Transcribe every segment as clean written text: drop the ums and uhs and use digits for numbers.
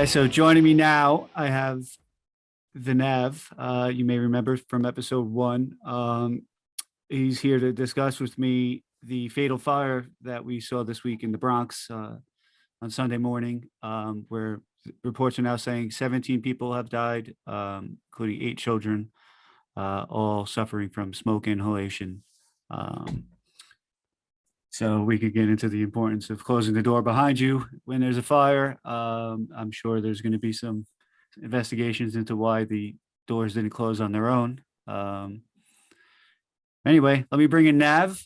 right, so joining me now, I have the Nav. You may remember from episode one. He's here to discuss with me the fatal fire that we saw this week in the Bronx on Sunday morning, where reports are now saying 17 people have died, including 8 children, all suffering from smoke inhalation. So we could get into the importance of closing the door behind you when there's a fire. I'm sure there's going to be some investigations into why the doors didn't close on their own. Anyway, let me bring in Nav.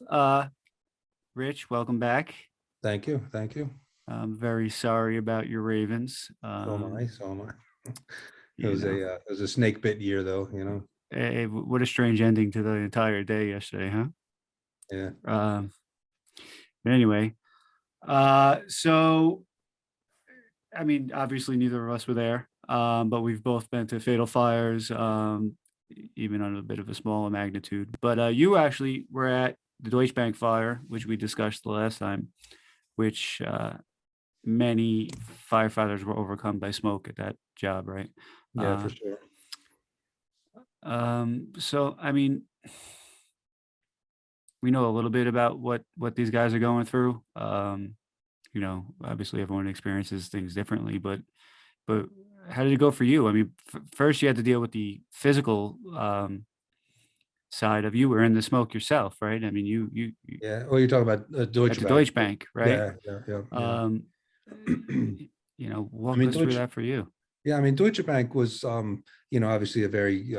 Rich, welcome back. Thank you. Thank you. I'm very sorry about your Ravens. So am I. So am I. You know, It was a snake bit year, though. what a strange ending to the entire day yesterday, huh? Yeah. But anyway, so I mean, obviously neither of us were there, but we've both been to fatal fires, even on a bit of a smaller magnitude. But you actually were at the Deutsche Bank fire, which we discussed the last time, which many firefighters were overcome by smoke at that job, right? Yeah, for sure. So I mean, we know a little bit about what these guys are going through. Obviously everyone experiences things differently, but how did it go for you? I mean, first you had to deal with the physical side of you were in the smoke yourself, right? I mean, you Yeah. Well, you're talking about at Deutsche the Bank. Deutsche Bank, right? Yeah. Walk I mean, us through that for you. Yeah, I mean, Deutsche Bank was, obviously a very,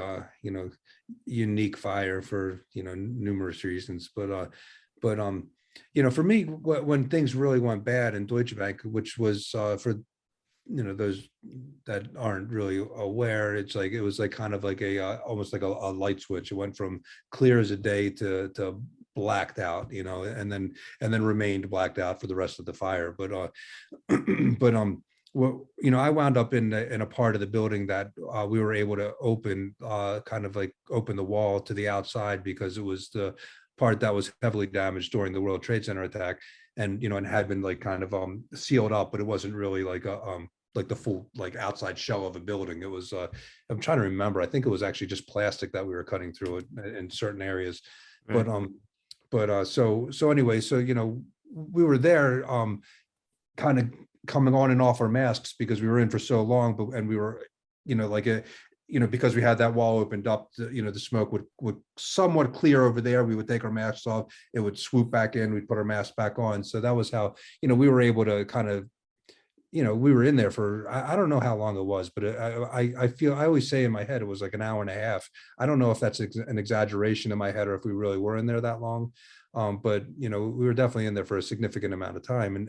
unique fire for, numerous reasons. But for me, when things really went bad in Deutsche Bank, which was for, those that aren't really aware, it was like kind of like almost like a light switch. It went from clear as a day to blacked out, and then remained blacked out for the rest of the fire. But well, I wound up in a part of the building that we were able to open, kind of like open the wall to the outside, because it was the part that was heavily damaged during the World Trade Center attack, and and had been like kind of sealed up, but it wasn't really like like the full like outside shell of a building. It was I'm trying to remember. I think it was actually just plastic that we were cutting through it in certain areas. Right. So anyway, so we were there, kind of coming on and off our masks because we were in for so long, and we were, because we had that wall opened up, the smoke would somewhat clear over there. We would take our masks off, it would swoop back in, we'd put our masks back on. So that was how, we were able to kind of, we were in there for, I don't know how long it was, but I feel, I always say in my head, it was like an hour and a half. I don't know if that's an exaggeration in my head or if we really were in there that long. But we were definitely in there for a significant amount of time,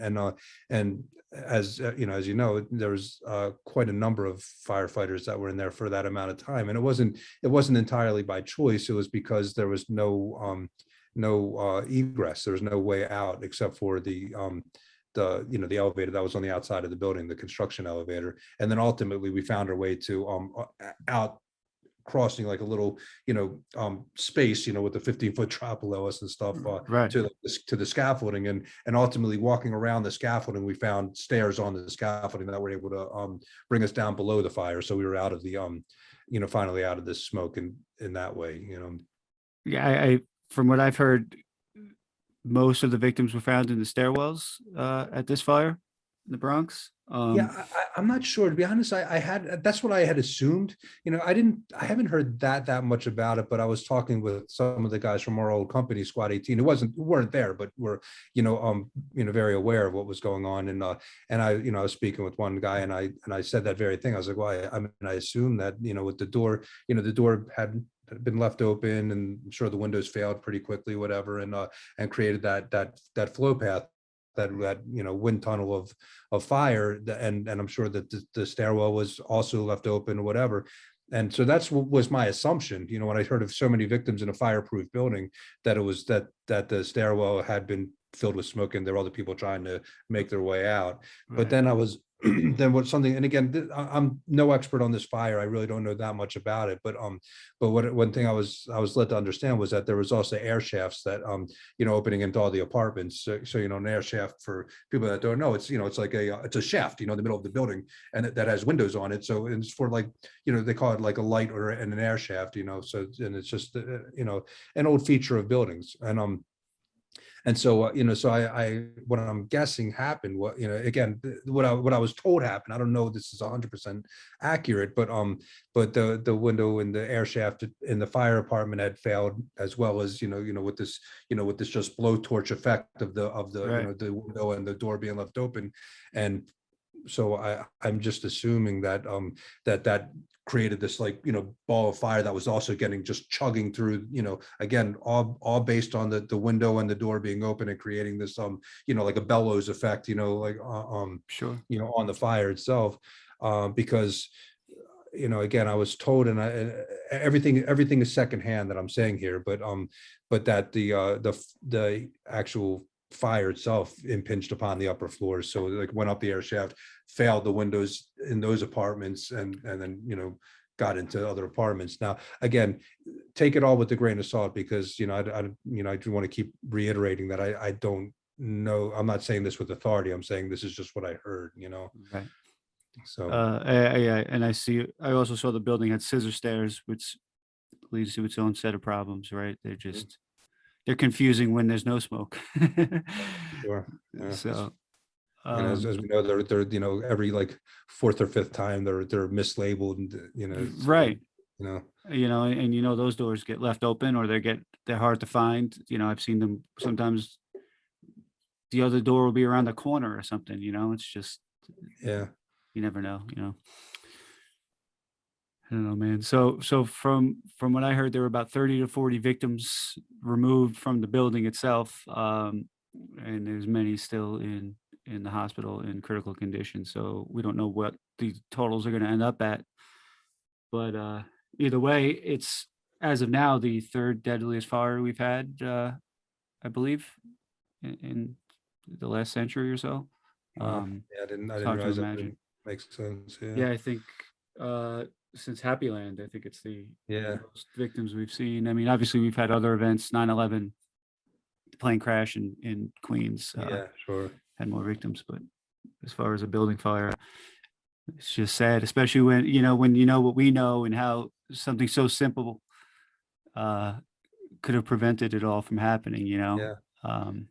and as there was quite a number of firefighters that were in there for that amount of time, and it wasn't entirely by choice. It was because there was no egress. There was no way out except for the elevator that was on the outside of the building, the construction elevator, and then ultimately we found our way to out, crossing like a little space with the 15-foot drop below us and stuff, Right. to the scaffolding, and ultimately walking around the scaffolding, we found stairs on the scaffolding that were able to bring us down below the fire. So we were out of the finally out of this smoke in that way. Yeah, I from what I've heard, most of the victims were found in the stairwells at this fire in the Bronx. Yeah, I'm not sure, to be honest. I had, that's what I had assumed. I haven't heard that much about it, but I was talking with some of the guys from our old company, Squad 18, who weren't there, but were very aware of what was going on. And I was speaking with one guy, and I said that very thing. I was like, well, I assume that with the door, the door had been left open, and I'm sure the windows failed pretty quickly, whatever, and created that flow path, that wind tunnel of fire, and I'm sure that the stairwell was also left open or whatever. And so that's what was my assumption, when I heard of so many victims in a fireproof building, that it was that the stairwell had been filled with smoke and there were other people trying to make their way out. Right. But then I was then what something, and again, I'm no expert on this fire. I really don't know that much about it, but one thing I was led to understand was that there was also air shafts that, opening into all the apartments. So, an air shaft, for people that don't know, it's like it's a shaft, in the middle of the building, and that has windows on it. So it's for, like, they call it like a light or an air shaft, so, and it's just, an old feature of buildings. And so, so what I'm guessing happened, what, again, what I was told happened. I don't know if this is 100% accurate, but the window in the air shaft in the fire department had failed, as well as, with this just blowtorch effect of the Right. the window and the door being left open. And so I'm just assuming that that created this, like, ball of fire that was also getting, just chugging through, again, all based on the window and the door being open, and creating this, like a bellows effect, like, Sure. on the fire itself. Because, again, I was told, and everything is secondhand that I'm saying here, but that the actual fire itself impinged upon the upper floors. So, like, went up the air shaft, failed the windows in those apartments, and then, got into other apartments. Now, again, take it all with a grain of salt, because, I do want to keep reiterating that I don't know. I'm not saying this with authority. I'm saying this is just what I heard. Right. So, Yeah, and I also saw the building had scissor stairs, which leads to its own set of problems, right? mhm, They're confusing when there's no smoke. sure. Yeah. So, As we know, they're, every, like, fourth or fifth time, they're mislabeled, and, so, right. you know, And those doors get left open, or they're hard to find. I've seen them sometimes. The other door will be around the corner or something. It's just, yeah, you never know. I don't know, man. So from what I heard, there were about 30 to 40 victims removed from the building itself, and there's many still in the hospital in critical condition. So we don't know what the totals are going to end up at, but either way, it's, as of now, the third deadliest fire we've had, I believe, in the last century or so. wow, Um, yeah, I it's didn't hard to realize that. imagine. Makes sense. Yeah, Yeah, I think, uh, since Happy Land, I think it's the yeah, most victims we've seen. I mean, obviously, we've had other events, 9/11, the plane crash in Queens, yeah, sure. had more victims, but as far as a building fire, it's just sad, especially when you know what we know, and how something so simple, uh, could have prevented it all from happening. Yeah. Um,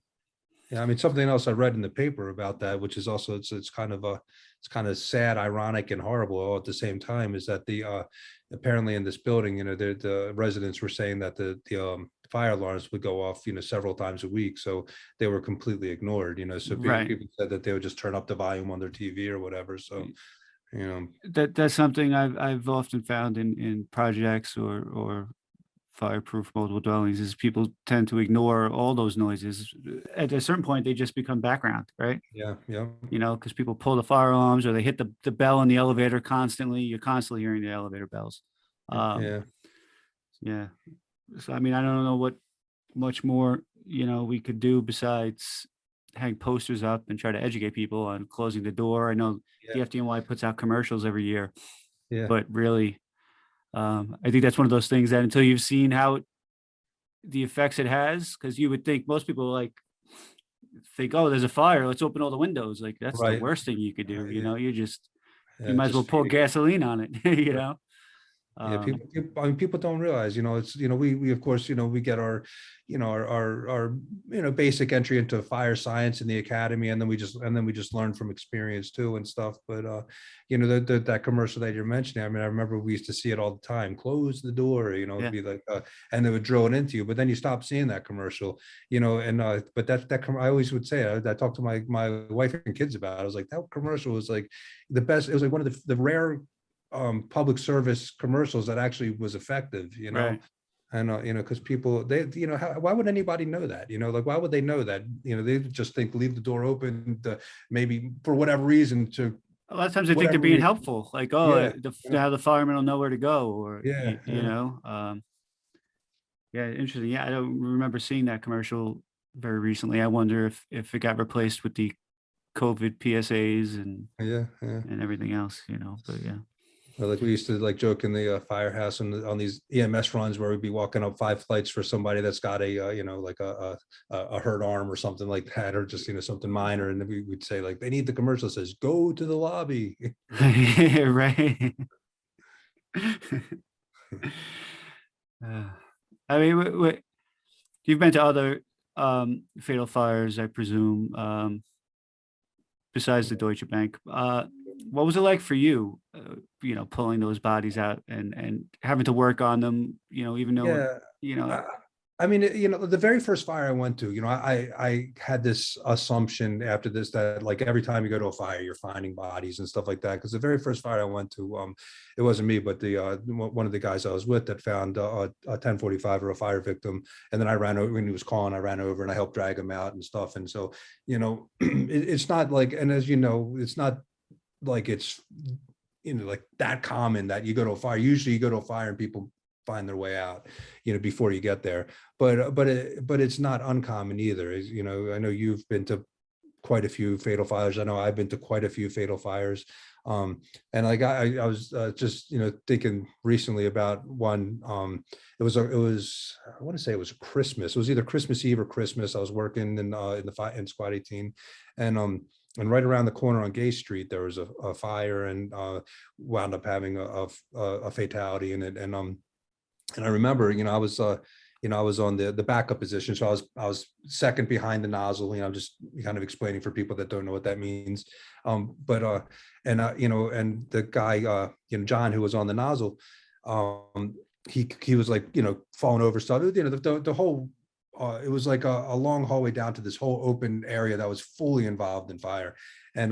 Yeah, I mean, something else I read in the paper about that, which is also, it's kind of sad, ironic, and horrible all at the same time, is that the apparently in this building, the residents were saying that the fire alarms would go off, several times a week, so they were completely ignored. So right. people said that they would just turn up the volume on their TV or whatever. So, you know, That's something I've often found in projects or fireproof multiple dwellings, is people tend to ignore all those noises. At a certain point, they just become background, right? yeah, yeah, Because people pull the fire alarms, or they hit the bell in the elevator constantly. You're constantly hearing the elevator bells. Um, yeah, yeah. So, I mean, I don't know what much more, we could do besides hang posters up and try to educate people on closing the door. I know yeah, the FDNY puts out commercials every year, yeah, but really, I think that's one of those things that, until you've seen the effects it has, because you would think most people, like, think, oh, there's a fire, let's open all the windows. Like, that's the right. worst thing you could do. Yeah, You yeah, might as well just pour feeding it. gasoline on it. you Right. know. Yeah, Um, I mean, people don't realize, it's, we of course, we get our, our basic entry into fire science in the academy, and then we just learn from experience too and stuff. But that commercial that you're mentioning, I mean, I remember we used to see it all the time. Close the door, it'd yeah, be like, and they would drill it into you. But then you stop seeing that commercial, and but I always would say, I talked to my wife and kids about it. I was like, that commercial was like the best. It was like one of the rare public service commercials that actually was effective. right. And because people, why would anybody know that, like, why would they know that, they just think leave the door open, maybe for whatever reason, to A lot of times I think they're whatever being reason. helpful, like, oh, Yeah, now the firemen will know where to go, or yeah, yeah, yeah, interesting. Yeah, I don't remember seeing that commercial very recently. I wonder if it got replaced with the COVID PSAs and Yeah, yeah. everything else, but yeah. Or like we used to like joke in the firehouse on these EMS runs where we'd be walking up 5 flights for somebody that's got a like a hurt arm or something like that, or just something minor, and then we'd say like they need the commercial that says go to the lobby. Right. Uh, I mean, you've been to other fatal fires, I presume, besides the Deutsche Bank. What was it like for you, pulling those bodies out and having to work on them, even though, Yeah. you know, I, I mean, the very first fire I went to, I had this assumption after this that like every time you go to a fire, you're finding bodies and stuff like that. Because the very first fire I went to, it wasn't me, but the one of the guys I was with that found a 1045 or a fire victim, and then I ran over when he was calling. I ran over and I helped drag him out and stuff. And so, it's not like, and as you know, it's not like it's like that common that you go to a fire. Usually you go to a fire and people find their way out, before you get there. But it's not uncommon either. I know you've been to quite a few fatal fires. I know I've been to quite a few fatal fires. And like I was just thinking recently about one. It was I want to say it was Christmas. It was either Christmas Eve or Christmas. I was working in Squad 18, and right around the corner on Gay Street there was a fire, and wound up having a fatality in it. And I remember, I was on the backup position, so I was second behind the nozzle. Just kind of explaining for people that don't know what that means. And the guy, John, who was on the nozzle, he was like, falling over stuff. The whole. It was like a long hallway down to this whole open area that was fully involved in fire. And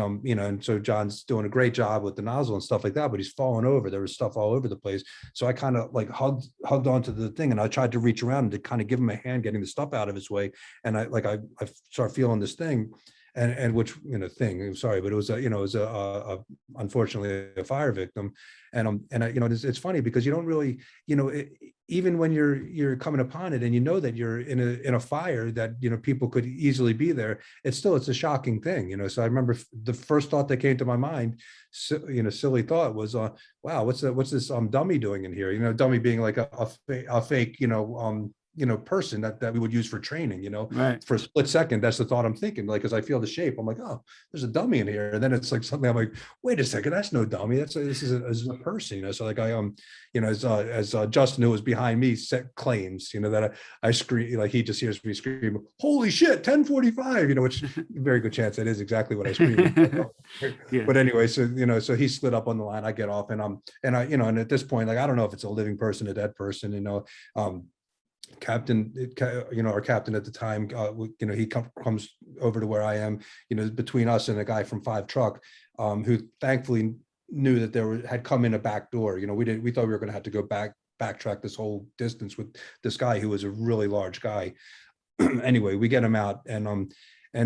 so John's doing a great job with the nozzle and stuff like that, but he's falling over. There was stuff all over the place. So I kind of like hugged onto the thing, and I tried to reach around to kind of give him a hand getting the stuff out of his way. And I started feeling this thing, and which thing. I'm sorry, but it was unfortunately a fire victim. It's funny because you don't really even when you're coming upon it and that you're in a fire that people could easily be there, it's a shocking thing. So I remember the first thought that came to my mind, silly thought, was wow, what's this dummy doing in here? Dummy being like a fake person that we would use for training. right. For a split second, that's the thought I'm thinking, like, as I feel the shape, I'm like, oh, there's a dummy in here. And then it's like something I'm like, wait a second, that's no dummy. This is a person. So like as Justin, who was behind me, claims, that I scream, like he just hears me scream, holy shit, 1045, which very good chance that is exactly what I screamed. Yeah. But anyway, so he slid up on the line, I get off, and and at this point, like, I don't know if it's a living person, a dead person, captain, our captain at the time, he comes over to where I am, between us and a guy from 5 truck, who thankfully knew that had come in a back door. We thought we were going to have to go backtrack this whole distance with this guy who was a really large guy. Anyway, we get him out, and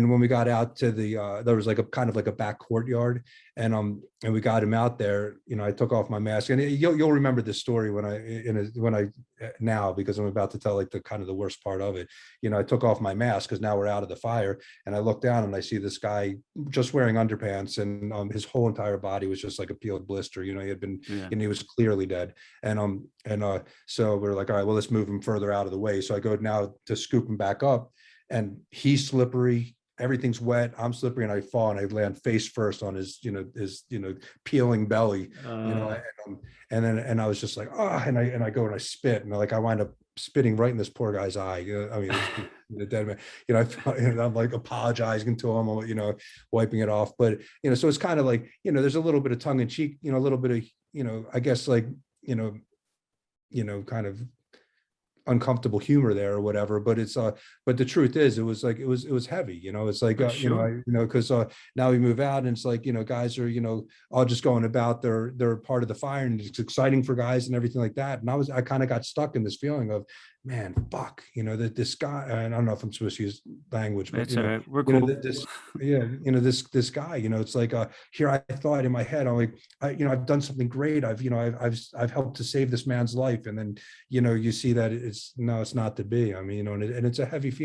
when we got out to the there was like a kind of like a back courtyard, and we got him out there. I took off my mask, and you'll remember this story now, because I'm about to tell like the kind of the worst part of it. I took off my mask because now we're out of the fire, and I look down and I see this guy just wearing underpants, and his whole entire body was just like a peeled blister. He had been, and he was clearly dead. So we're like, all right, well, let's move him further out of the way. So I go now to scoop him back up, and he's slippery. Everything's wet. I'm slippery, and I fall, and I land face first on his peeling belly, and I was just like, oh, and I go and I spit, and I wind up spitting right in this poor guy's eye. I mean, the dead man. I'm like apologizing to him, wiping it off. But so it's kind of like there's a little bit of tongue in cheek, a little bit of I guess like kind of uncomfortable humor there or whatever, but but the truth is it was heavy. It's like Sure. because now we move out, and it's like guys are all just going about they're part of the fire, and it's exciting for guys and everything like that. And I kind of got stuck in this feeling of, man, fuck, that this guy, and I don't know if I'm supposed to use language, but That's all right. We're cool. this guy, it's like here I thought in my head, I'm like, I've done something great. I've helped to save this man's life, and then you see that it's not to be. I mean, and it's a heavy feeling.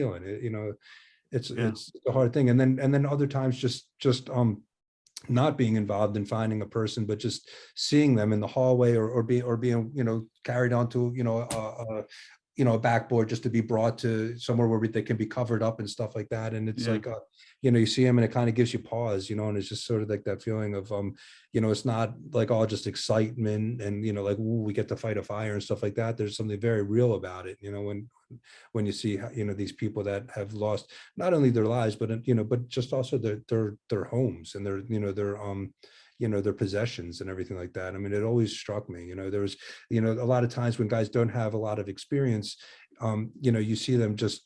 Yeah. it's a hard thing. And then other times just not being involved in finding a person, but just seeing them in the hallway, or being, carried onto, a backboard, just to be brought to somewhere where they can be covered up and stuff like that. And it's Yeah. like, you see them and it kind of gives you pause, and it's just sort of like that feeling of, it's not like all just excitement and, like, ooh, we get to fight a fire and stuff like that. There's something very real about it, when you see how, these people that have lost not only their lives, but, but just also their homes and their possessions and everything like that. I mean, it always struck me, there was, a lot of times when guys don't have a lot of experience, you see them just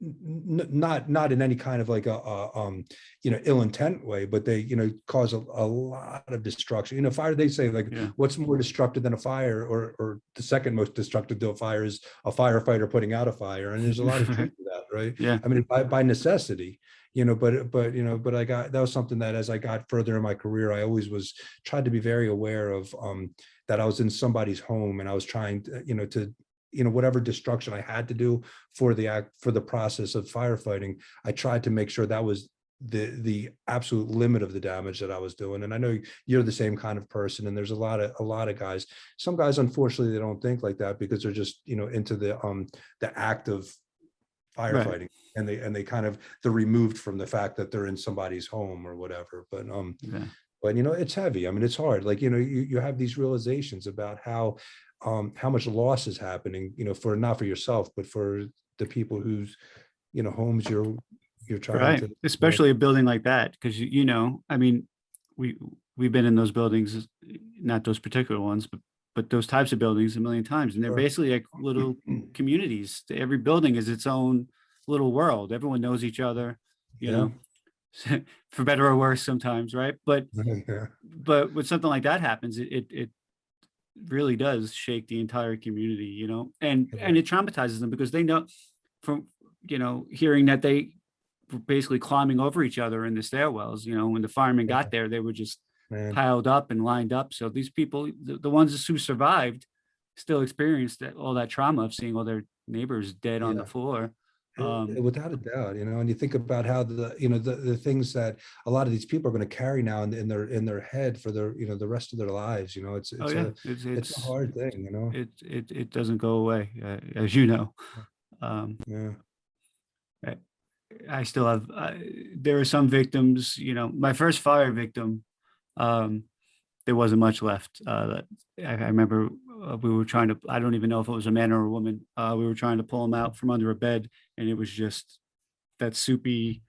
not in any kind of like ill intent way, but they, cause a lot of destruction. Fire, they say, like, Yeah. what's more destructive than a fire, or the second most destructive to a fire is a firefighter putting out a fire. And there's a lot of truth to that, right? Yeah. I mean, by necessity, but that was something that, as I got further in my career, I always tried to be very aware of, that I was in somebody's home, and I was trying to, whatever destruction I had to do for the process of firefighting, I tried to make sure that was the absolute limit of the damage that I was doing. And I know you're the same kind of person, and there's a lot of guys. Some guys, unfortunately, they don't think like that, because they're just, into the act of Right. firefighting, and they kind of, they're removed from the fact that they're in somebody's home or whatever. Yeah. But it's heavy. I mean, it's hard. Like, you have these realizations about how much loss is happening, for, not for yourself, but for the people whose, homes you're trying Right. to, Especially a building like that, because I mean, we we've been in those buildings, not those particular ones, but those types of buildings a million times, and they're Sure. basically like little communities. Every building is its own little world. Everyone knows each other, you Yeah. know, for better or worse sometimes, right? Yeah. But when something like that happens, it really does shake the entire community, and it traumatizes them because they know from, hearing that they were basically climbing over each other in the stairwells. When the firemen Yeah, got there, they were just man. piled up and lined up. So these people, the ones who survived, still experienced all that trauma of seeing all their neighbors dead on the Yeah. floor. Um, Without a doubt, and you think about how the things that a lot of these people are going to carry now in their head for their, the rest of their lives. It's oh it's yeah, a it's it's a it's hard thing. it doesn't go away, as you know. Um, Yeah. I, I still have. There are some victims. My first fire victim. Um, there wasn't much left. I remember we were trying to. I don't even know if it was a man or a woman. We were trying to pull him out from under a bed, and it was just that soupy,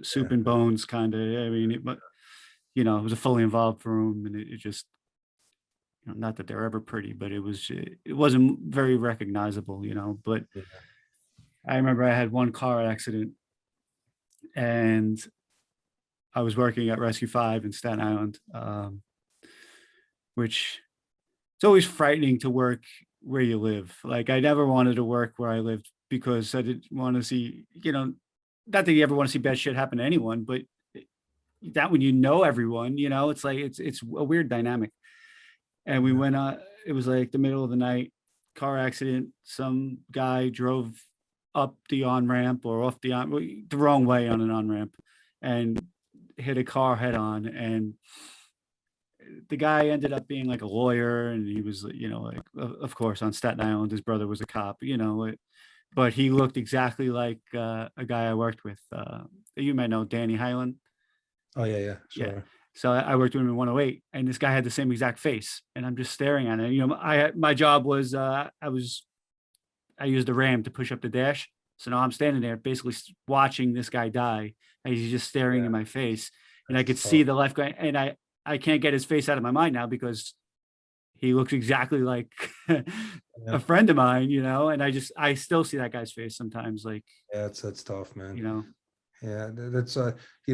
soup Yeah. and bones kind of. I mean, it was a fully involved room, and it just, not that they're ever pretty, but it wasn't very recognizable, But Yeah. I remember I had one car accident, and I was working at Rescue 5 in Staten Island, which it's always frightening to work where you live. Like, I never wanted to work where I lived because I didn't want to see, not that you ever want to see bad shit happen to anyone, but that when everyone, it's like it's a weird dynamic. And we Yeah. went it was like the middle of the night, car accident. Some guy drove up the on ramp or off the wrong way on an on ramp and hit a car head on. And the guy ended up being like a lawyer, and he was, like, of course, on Staten Island, his brother was a cop, but he looked exactly like a guy I worked with. You might know Danny Highland. Oh, yeah, yeah, Yeah. sure. So I worked with him in 108, and this guy had the same exact face, and I'm just staring at it. My job was I used the ram to push up the dash. So now I'm standing there basically watching this guy die, and he's just staring in Yeah, my face, and I that's could see tough. the left guy, and I can't get his face out of my mind now because he looks exactly like Yeah, a friend of mine, and I still see that guy's face sometimes, like, yeah, that's tough, man. you know, Yeah, that's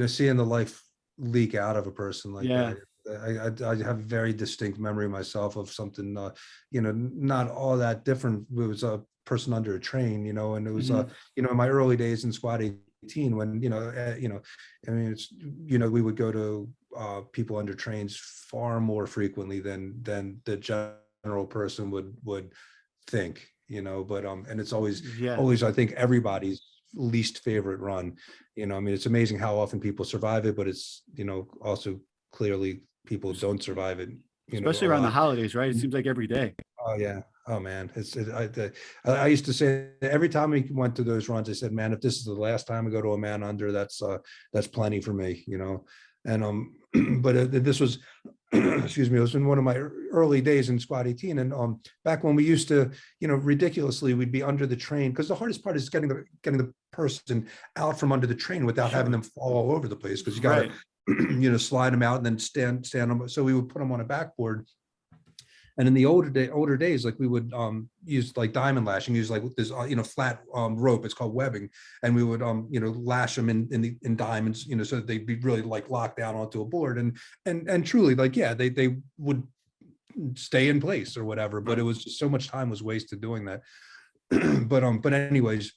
seeing the life leak out of a person like yeah. that. I have a very distinct memory myself of something, not all that different. It was a person under a train, and it was, Mhm. in my early days in Squad 18, when, I mean, it's, we would go to people under trains far more frequently than the general person would think, but and it's always Yeah. always, I think, everybody's least favorite run. I mean, it's amazing how often people survive it, but it's, also clearly people don't survive it, a Especially around the lot. holidays, right? It seems like every day. Oh yeah. Oh man. I used to say every time we went to those runs, I said, man, if this is the last time we go to a man under, that's plenty for me. And but this was, excuse me, it was in one of my early days in Squad 18, and back when we used to, ridiculously, we'd be under the train, because the hardest part is getting the person out from under the train without having Sure. them fall all over the place, because you got to, Right. slide them out and then stand them. So we would put them on a backboard. And in the older days, like we would use like diamond lashing, use like this flat rope. It's called webbing, and we would lash them in diamonds, so that they'd be really like locked down onto a board, and truly, like, yeah, they would stay in place or whatever. But Right. it was just so much time was wasted doing that. But anyways,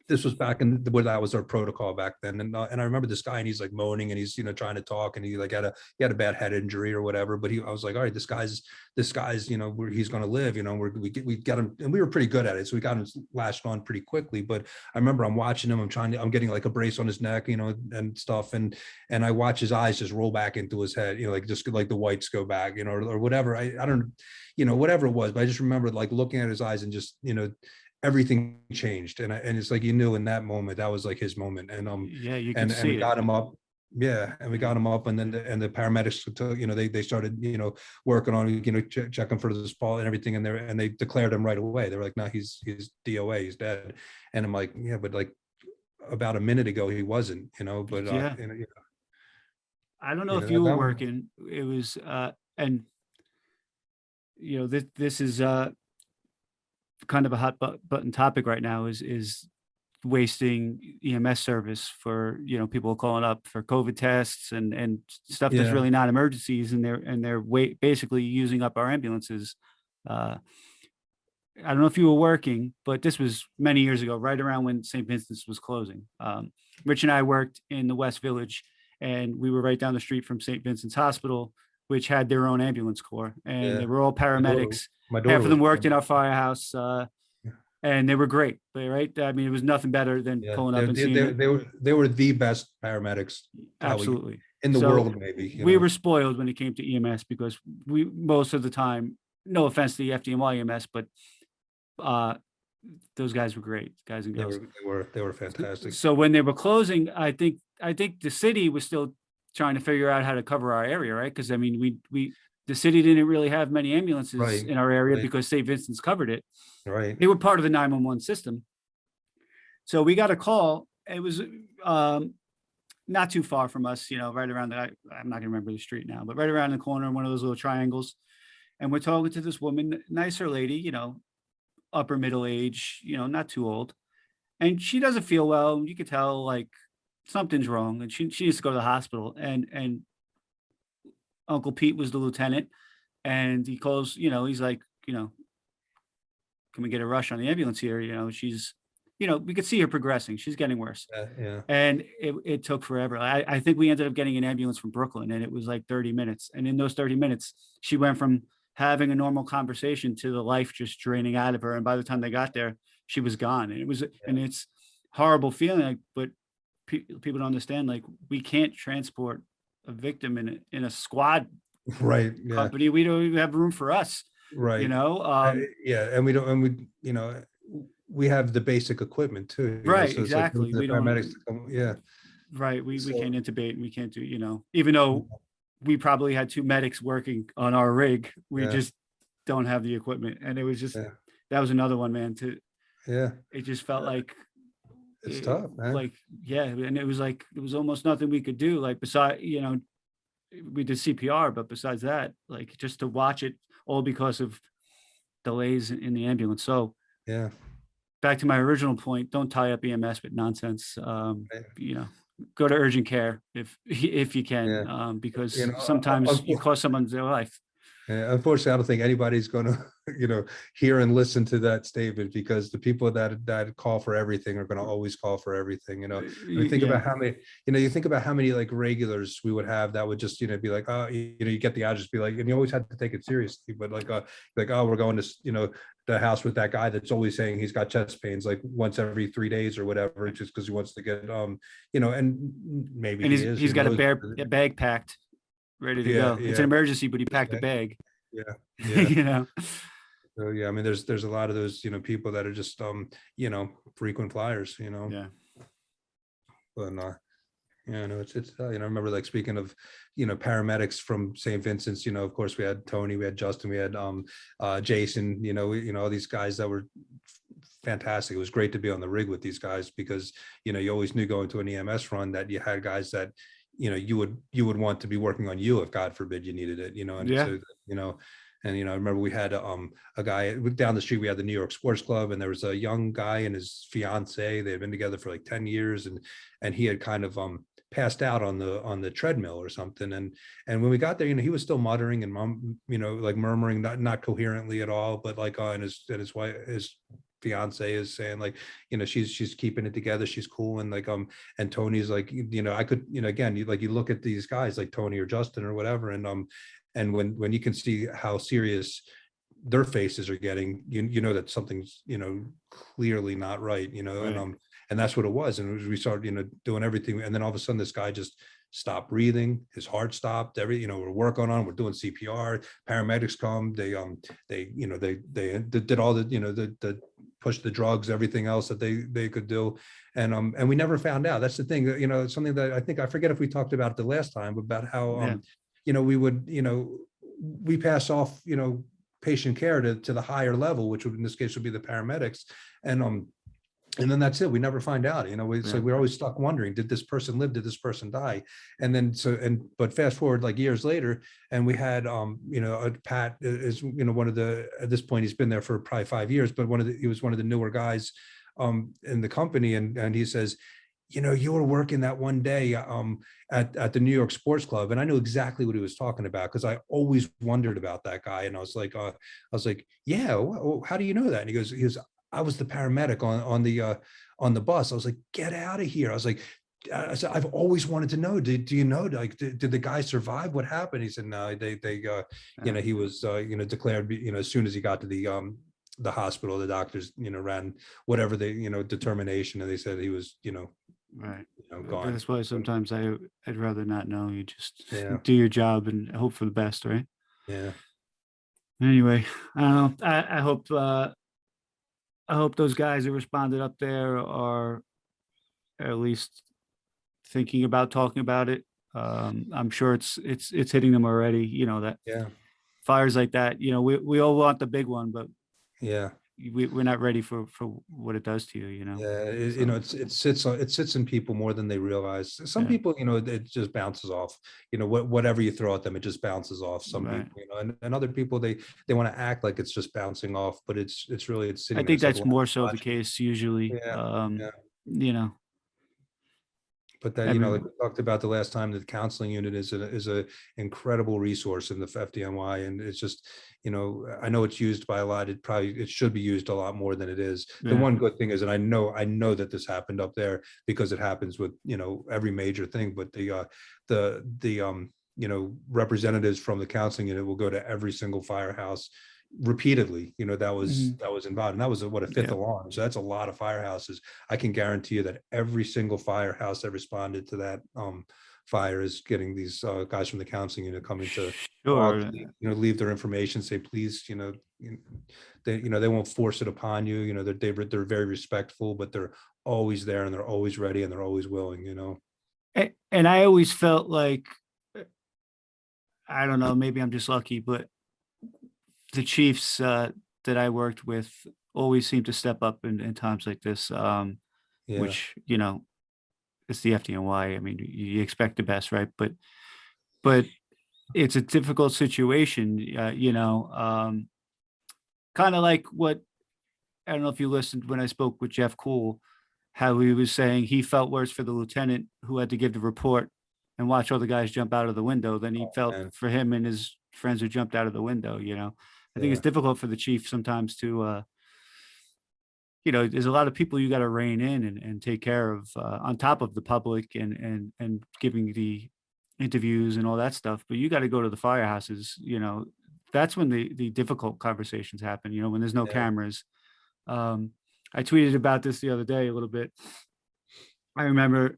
this was back in where that was our protocol back then. And I remember this guy, and he's like moaning, and he's, trying to talk, and he like he had a bad head injury or whatever. But I was like, all right, this guy's, where he's going to live, we got him, and we were pretty good at it. So we got him lashed on pretty quickly. But I remember I'm watching him, I'm getting like a brace on his neck, and stuff. And I watch his eyes just roll back into his head, like just like the whites go back, or whatever. I don't, whatever it was. But I just remember like looking at his eyes and just, everything changed, and it's like, in that moment that was like his moment. And Yeah, you could and see we it. got him up. Yeah, and we got him up, and then the paramedics took, they started, working on, checking for the spot and everything, and they declared him right away. They were like, no, he's DOA, he's dead. And I'm like, yeah, but like about a minute ago he wasn't, but Yeah. I don't know if you were that one. working. It was and this is kind of a hot button topic right now, is wasting EMS service for, people calling up for COVID tests and stuff that's Yeah, really not emergencies, and they're basically using up our ambulances. Uh, I don't know if you were working, but this was many years ago, right around when St. Vincent's was closing. Rich and I worked in the West Village, and we were right down the street from St. Vincent's Hospital, which had their own ambulance corps, and yeah. they were all My daughter, paramedics. my Half daughter of was them worked born. in our firehouse, and they were great. Right? I mean, it was nothing better than Yeah, pulling they, up and they, seeing they, it. they were they were the best paramedics probably Absolutely. in the So world, maybe, we were spoiled when it came to EMS, because we most of the time, no offense to the FDNY EMS, but uh, those guys were great, guys and They girls. were they were fantastic. So when they were closing, I think the city was still trying to figure out how to cover our area, right? Because I mean, the city didn't really have many ambulances Right, in our area right, because St. Vincent's covered it. right. They were part of the 911 system. So we got a call. It was not too far from us, right around I'm not gonna remember the street now, but right around the corner, one of those little triangles. And we're talking to this woman, nicer lady, upper middle age, not too old. And she doesn't feel well. You could tell like something's wrong, and she needs to go to the hospital. And Uncle Pete was the lieutenant, and he calls, he's like, can we get a rush on the ambulance here? She's, we could see her progressing. She's getting worse. Yeah, yeah, And it took forever. I think we ended up getting an ambulance from Brooklyn, and it was like 30 minutes. And in those 30 minutes, she went from having a normal conversation to the life just draining out of her. And by the time they got there, she was gone. And it's horrible feeling, like, but people don't understand, like, we can't transport a victim in a squad right, yeah, company. We don't even have room for us, you right. know? Yeah, and we don't, and we have the basic equipment too, Right, so it's like exactly. the We paramedics don't, to come, yeah. right. We So, can't intubate, and we can't do, even though we probably had 2 medics working on our rig. We yeah, just don't have the equipment, and it was just, yeah, that was another one, man, to yeah. it just felt It's eh, tough, man. like, yeah, and it was like, there was almost nothing we could do, like, beside, we did CPR, but besides that, like, just to watch it all because of delays in the ambulance. So, Yeah, back to my original point, don't tie up EMS with nonsense. right, You know, go to urgent care if you can, yeah. because sometimes you cost someone's their life. Unfortunately, I don't think anybody's gonna you know, hear and listen to that statement, because the people that call for everything are going to always call for everything. I mean, think Yeah. about how many, you think about how many like regulars we would have that would just, be like, oh, you get the address, be like, and you always had to take it seriously, but like, oh, we're going to, the house with that guy that's always saying he's got chest pains like once every 3 days or whatever, just because he wants to get, and maybe And he is, he's who got knows? a bag packed, ready to Yeah, go. It's an yeah, emergency, but he packed a bag. yeah, yeah. You know. So yeah, I mean, there's a lot of those, people that are just, frequent flyers, Yeah. but yeah, no, I remember, like, speaking of, paramedics from St. Vincent's, of course we had Tony, we had Justin, we had Jason, all these guys that were fantastic. It was great to be on the rig with these guys, because, you always knew going to an EMS run that you had guys that, you would want to be working on you if God forbid you needed it, and Yeah. so, I remember we had a guy down the street. We had the New York Sports Club, and there was a young guy and his fiance. They had been together for like 10 years, and he had kind of passed out on the treadmill or something. And when we got there, he was still muttering and like murmuring, not coherently at all, but like, and his wife, his fiance is saying, like, she's keeping it together, she's cool. And like, and Tony's like, I could, again, you look at these guys like Tony or Justin or whatever, and when you can see how serious their faces are getting, you know that something's, clearly not right, Right. and that's what it was. And we started, doing everything, and then all of a sudden this guy just stopped breathing, his heart stopped, we're working on, we're doing CPR, paramedics come, they did all the, the push the drugs, everything else that they could do. And we never found out. That's the thing, it's something that I think, I forget if we talked about it the last time, about how Yeah. we would, we pass off, patient care to the higher level, which would, in this case, would be the paramedics. And then that's it. We never find out, it's Yeah. like, we're always stuck wondering, did this person live? Did this person die? And then, but fast forward like years later, and we had, Pat is, one of the, at this point, he's been there for probably 5 years, but he was one of the newer guys in the company. And he says, you were working that one day at the New York Sports Club, and I knew exactly what he was talking about, because I always wondered about that guy. And I was like, yeah, how do you know that? And he goes, I was the paramedic on the bus. I was like, get out of here. I was like, I said, I've always wanted to know. Do you know? Like, did the guy survive? What happened? He said, no, he was, declared, as soon as he got to the hospital, the doctors, ran whatever they, determination, and they said he was, Right. gone. That's why sometimes I'd rather not know. You just Yeah, do your job and hope for the best, right? yeah, Anyway, I don't know. I hope those guys that responded up there are at least thinking about talking about it. I'm sure it's hitting them already. That yeah, fires like that. We all want the big one, but yeah. we're not ready for what it does to you. Yeah, So it sits in people more than they realize. Some yeah, people, it just bounces off. Whatever you throw at them, it just bounces off. Some right. people, and other people, they want to act like it's just bouncing off, but it's really, it's I sitting think inside. that's more so the case usually. Yeah, yeah. You know, But that, like every we talked about the last time, the counseling unit is a incredible resource in the FDNY, and it's just, I know it's used by a lot. It should be used a lot more than it is. The yeah. one good thing is, and I know that this happened up there, because it happens with, every major thing. But the representatives from the counseling unit will go to every single firehouse repeatedly, that was Mhm. involved, and that was a fifth Yeah. alarm. So that's a lot of firehouses. I can guarantee you that every single firehouse that responded to that fire is getting these guys from the counseling unit coming to talk, Sure. leave their information, say please, they won't force it upon you. They're very respectful, but they're always there, and they're always ready, and they're always willing. And I always felt like, I don't know, maybe I'm just lucky, but the Chiefs that I worked with always seem to step up in times like this, Yeah, which, it's the FDNY. I mean, you expect the best, right? But it's a difficult situation, kind of like what, I don't know if you listened when I spoke with Jeff Cool, how he was saying he felt worse for the lieutenant who had to give the report and watch all the guys jump out of the window than he felt and for him and his friends who jumped out of the window. I think it's Yeah, difficult for the chief sometimes to, there's a lot of people you got to rein in and take care of, on top of the public and giving the interviews and all that stuff. But you got to go to the firehouses. That's when the difficult conversations happen. When there's no yeah, cameras. Um, I tweeted about this the other day a little bit. I remember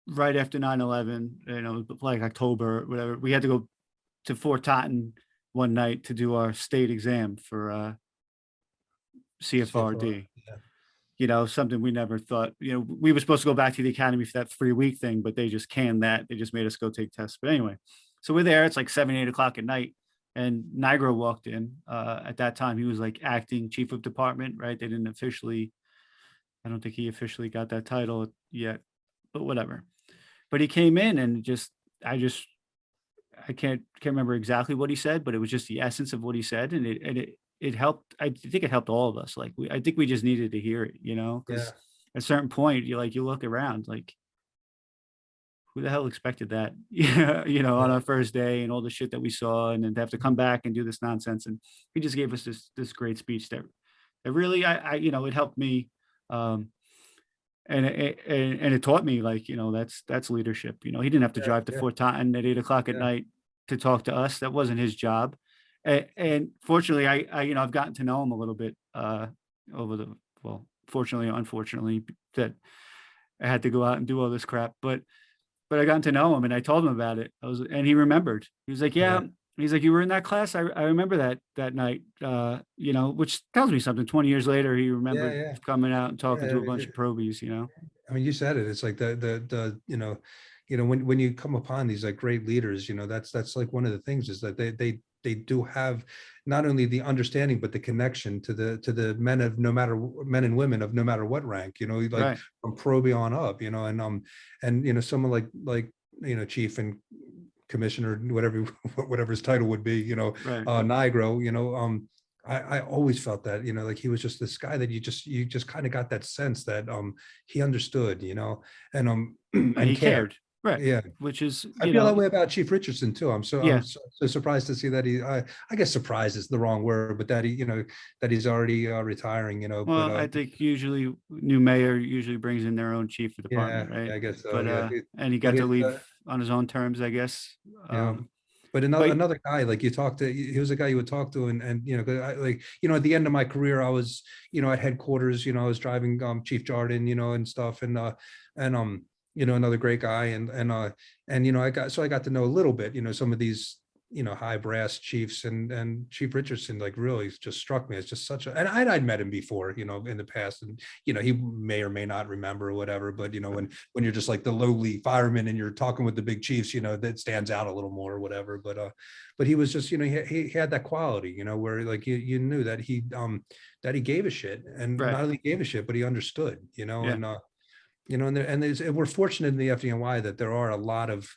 right after 9/11, like October, whatever, we had to go to Fort Totten one night to do our state exam for CFR, CFRD. yeah, Something we never thought, we were supposed to go back to the academy for that 3-week thing, but they just canned that. They just made us go take tests. But anyway, so we're there. It's like 7, 8 o'clock at night. And Nigro walked in. At that time, he was like acting chief of department, right? They didn't officially, I don't think he officially got that title yet, but whatever. But he came in and I just, I can't remember exactly what he said, but it was just the essence of what he said. And it helped. I think it helped all of us. Like I think we just needed to hear it, yeah, because at a certain point, you look around, like, who the hell expected that? Yeah, on yeah, our first day and all the shit that we saw, and then to have to come back and do this nonsense. And he just gave us this great speech that really, it helped me. Um, and it taught me, like, that's leadership. He didn't have to drive to yeah, Fort Totten at 8 o'clock at yeah, night to talk to us. That wasn't his job. And fortunately, I've gotten to know him a little bit, over the, well, fortunately, unfortunately, that I had to go out and do all this crap. But I got to know him and I told him about it. And he remembered. He was like, yeah, yeah. He's like, you were in that class. I remember that night, which tells me something. 20 years later, he yeah, remembered yeah, coming out and talking yeah. to a bunch of probies. I mean, you said it. It's like when you come upon these like great leaders, that's like one of the things is that they do have not only the understanding but the connection to the men and women of no matter what rank, like Right, from Proby on up, and someone like chief and commissioner, whatever whatever his title would be, right. Nigro, I always felt that, like he was just this guy that you just kind of got that sense that he understood, and And and he cared. cared. Right. Yeah. Which is, I feel that way about Chief Richardson too. I'm yeah. so surprised to see that I guess surprised is the wrong word, but that that he's already retiring, but Well, I think usually new mayor usually brings in their own chief of yeah, department, right? yeah, I guess so. But Yeah. and he Like got to it, leave on his own terms, I guess. yeah. But But another guy, like you talked to, he was a guy you would talk to, and 'cause like at the end of my career, I was at headquarters, I was driving Chief Jordan, and stuff, and another great guy, and I got to know a little bit, some of these high brass chiefs, and Chief Richardson like really just struck me as just such a, and I'd met him before, in the past, and he may or may not remember or whatever, but when you're just like the lowly fireman and you're talking with the big chiefs, that stands out a little more or whatever, but he was just he had that quality, where like you knew that he gave a shit, and right. not only gave a shit but he understood, Yeah. and we're fortunate in the FDNY that there are a lot of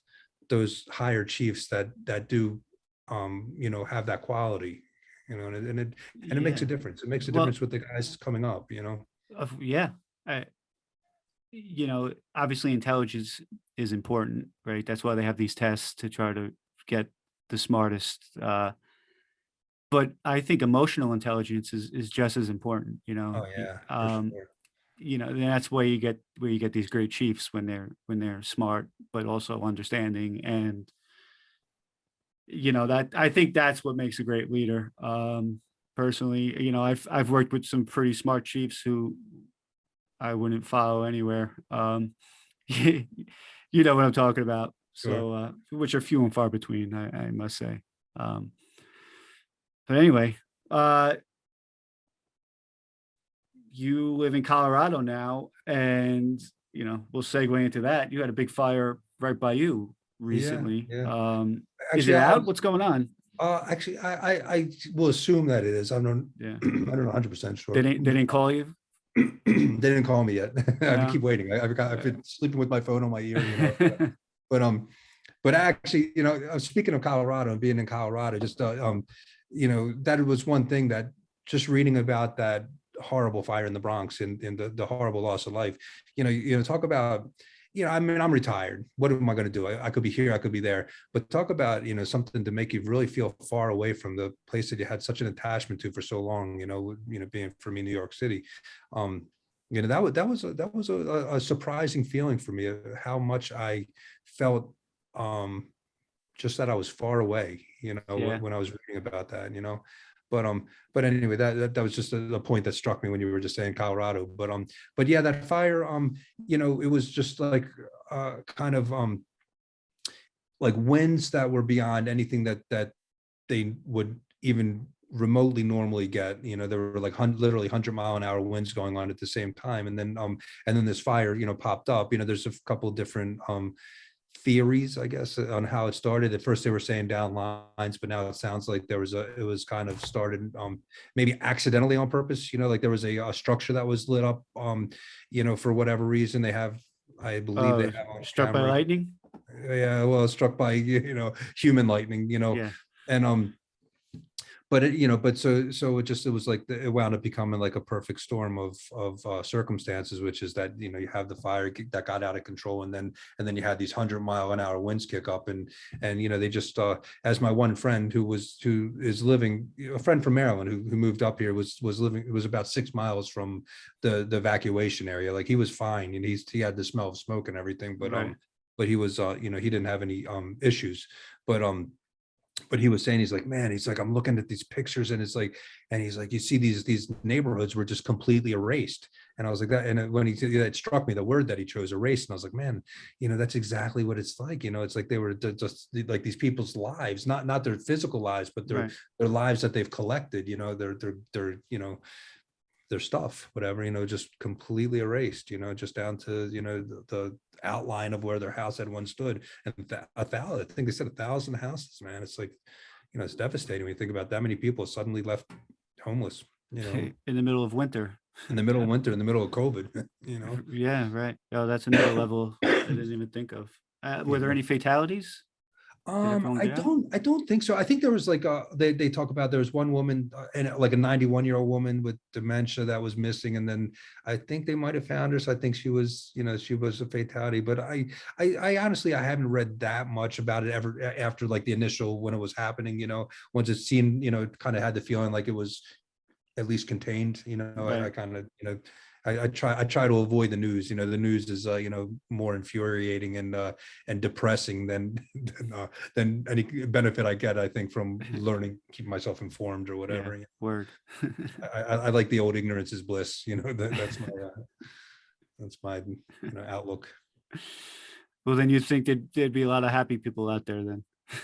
those higher chiefs that do have that quality, and it makes a Yeah. difference. It makes a Well, difference with the guys coming up, yeah. I, Obviously intelligence is important, right? That's why they have these tests to try to get the smartest. But I think emotional intelligence is just as important, Oh yeah, for sure. and that's where you get these great chiefs when they're smart, but also understanding. And, that I think that's what makes a great leader. Personally, I've worked with some pretty smart chiefs who I wouldn't follow anywhere. You know what I'm talking about. Sure. So, which are few and far between, I must say. Um, but anyway, uh, you live in Colorado now, and we'll segue into that. You had a big fire right by you Yeah, recently. yeah. Is Actually, it I out? was What's going on? actually I will assume that it is. I don't Yeah, I don't know 100% they sure. didn't they didn't call you? They didn't call me yet. I No. keep waiting. I've Uh, been sleeping with my phone on my ear, but actually, speaking of Colorado and being in Colorado, just that was one thing that just reading about that horrible fire in the Bronx and the horrible loss of life, talk about I mean, I'm retired. What am I going to do? I could be here, I could be there. But talk about, something to make you really feel far away from the place that you had such an attachment to for so long. Being for me, New York City. That was a surprising feeling for me. How much I felt, just that I was far away. Yeah. When I was reading about that. But but anyway, that was just a point that struck me when you were just saying Colorado. But yeah, that fire, it was just like kind of like winds that were beyond anything that they would even remotely normally get. There were like literally 100-mile-an-hour winds going on at the same time, and then this fire popped up. There's a couple of different theories, I guess, on how it started. At first they were saying down lines, but now it sounds like it was kind of started maybe accidentally on purpose. Like there was a structure that was lit up, for whatever reason. I believe they Oh, have on struck by camera. lightning. Yeah, well, struck by human lightning. Yeah. And but it was like it wound up becoming like a perfect storm of circumstances, which is that you have the fire that got out of control, and then you had these 100-mile-an-hour winds kick up, and they just as my one friend who is living, a friend from Maryland who moved up here, was living, it was about 6 miles from the evacuation area. Like he was fine, and he had the smell of smoke and everything, Right. but he was he didn't have any issues. but but he was saying, he's like, man, he's like, I'm looking at these pictures, and it's like, and he's like, you see these neighborhoods were just completely erased. And I was like, that, and when he said that, it struck me, the word that he chose, erased. And I was like, man, that's exactly what it's like. It's like they were just like these people's lives, not their physical lives, but Right. their lives that they've collected, their their stuff, whatever, just completely erased, just down to, the outline of where their house had once stood. And I think they said 1,000 houses, man. It's like, it's devastating when you think about that many people suddenly left homeless, In the middle of winter. in the middle Yeah. of winter, in the middle of COVID, you know. Yeah. Right. Oh, that's another level I didn't even think of. Were there Yeah. any fatalities? Did everyone get out? I don't think so. I think there was like they talk about, there was one woman, and like a 91-year-old woman with dementia that was missing, and then I think they might have found her. So I think she was, she was a fatality. But I honestly, I haven't read that much about it ever after like the initial, when it was happening. Once it seemed, kind of had the feeling like it was at least contained. I Right. kind of, I try to avoid the news. The news is more infuriating and depressing than any benefit I get, I think, from learning, keep myself informed or Yeah. whatever. Word. I like the old ignorance is bliss. That's my outlook. Well, then you'd think there'd be a lot of happy people out there then.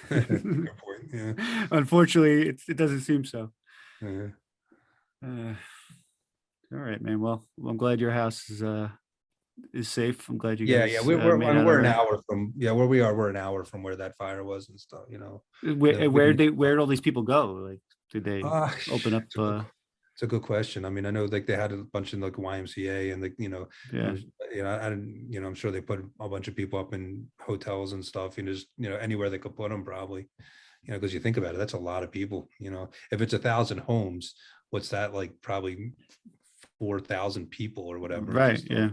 Good point. Yeah. Unfortunately, it doesn't seem so. Yeah. Uh, all right, man. Well, I'm glad your house is safe. I'm glad you Yeah, yeah, guys we're made I mean, out all we're an right. hour from, yeah, where we are. We're an hour from where that fire was and stuff. Where We where can, where'd all these people go? Like, did they uh, open up? it's a good question. I mean, I know like they had a bunch in like YMCA, and like, Yeah. I'm, I didn't, I'm sure they put a bunch of people up in hotels and stuff, just, anywhere they could put them, probably, because you think about it, that's a lot of people. If it's 1,000 homes, what's that, like probably 4,000 people or whatever, Right. just, Yeah.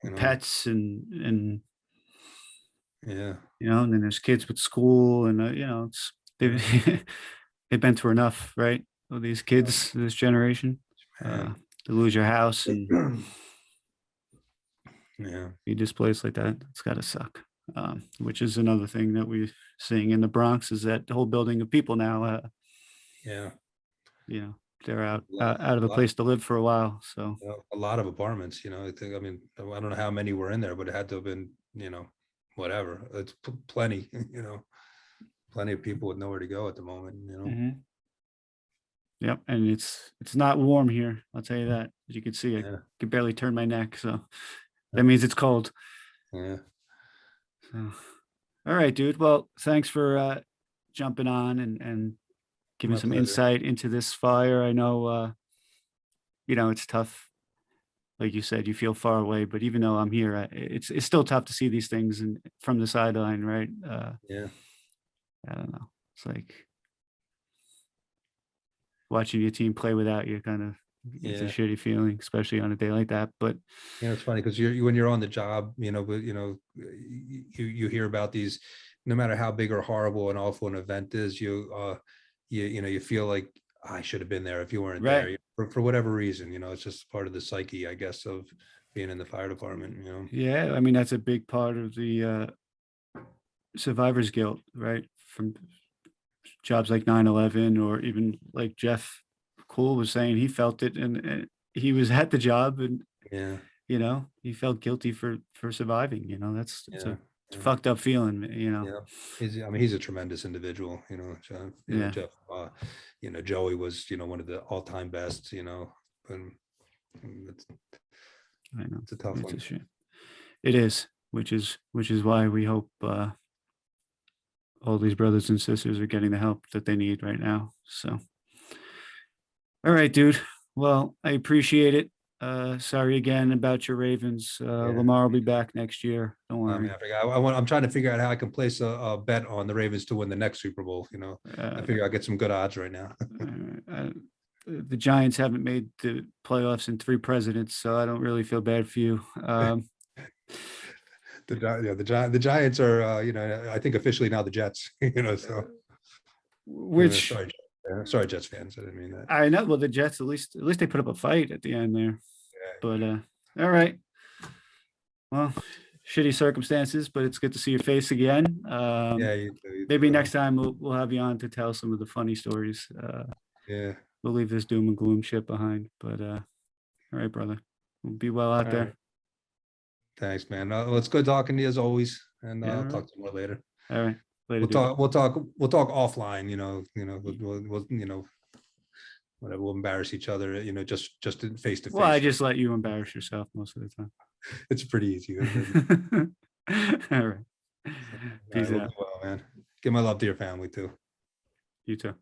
you know, Pets and yeah, and then there's kids with school and it's yeah, they've they've been through enough, right? All these kids, this generation, man. to lose your house and Yeah, be displaced like that. It's got to suck. Which is another thing that we're seeing in the Bronx is that the whole building of people now, yeah, you know, they're a lot, out of a a lot, place to live for a while. So a lot of apartments. I think, I mean, I don't know how many were in there, but it had to have been, whatever. It's plenty. Plenty of people with nowhere to go at the moment. mhm. Yep, and it's not warm here. I'll tell you that. As you can see, I Yeah, can barely turn my neck, so that means it's cold. yeah, So, all right, dude. Well, thanks for jumping on and giving my some pleasure. insight into this fire. I know it's tough. Like you said, you feel far away, but even though I'm here, it's still tough to see these things and from the sideline, right? Yeah, I don't know. It's like watching your team play without you, kind of it's a Yeah. shitty feeling, especially on a day like that. But It's funny because when you're on the job, but you hear about these, no matter how big or horrible and awful an event is, you feel like I should have been there if you weren't right. there for whatever reason. It's just part of the psyche, I guess, of being in the fire department. Yeah. I mean, that's a big part of the survivor's guilt, right? From jobs like 9/11, or even like Jeff Cool was saying he felt it, and he was at the job, and Yeah, he felt guilty for surviving. It's yeah, a yeah, fucked up feeling. yeah. He's a tremendous individual. Yeah, Jeff. Joey was one of the all-time best. And it's, I know. it's a tough It's a one. shame. It is, which is why we hope all these brothers and sisters are getting the help that they need right now. So, all right, dude. Well, I appreciate it. Sorry again about your Ravens. Yeah. Lamar will be back next year. Don't I mean, worry. I forgot. I'm trying to figure out how I can place a bet on the Ravens to win the next Super Bowl. I Uh, figure I'll get some good odds right now. the Giants haven't made the playoffs in 3 presidents, so I don't really feel bad for you. The Giants are, I think officially now the Jets. So Which sorry, Jets fans. I didn't mean that. I know. Well, the Jets at least they put up a fight at the end there. But all right. Well, shitty circumstances, but it's good to see your face again. Yeah, you too, you Maybe too. next time we'll have you on to tell some of the funny stories. Yeah. We'll leave this doom and gloom shit behind. But all right, brother. We'll be well out All there. right. Thanks, man. Well, it's good talking to you as always, and Yeah, I'll all right. talk to you more later. All right. Later, We'll dude. talk. We'll talk offline. Whatever. We'll embarrass each other. Just face to Well, I face. just let you embarrass yourself most of the time. It's pretty easy. All right. All right, Peace we'll out. do well, man. Give my love to your family too. You too.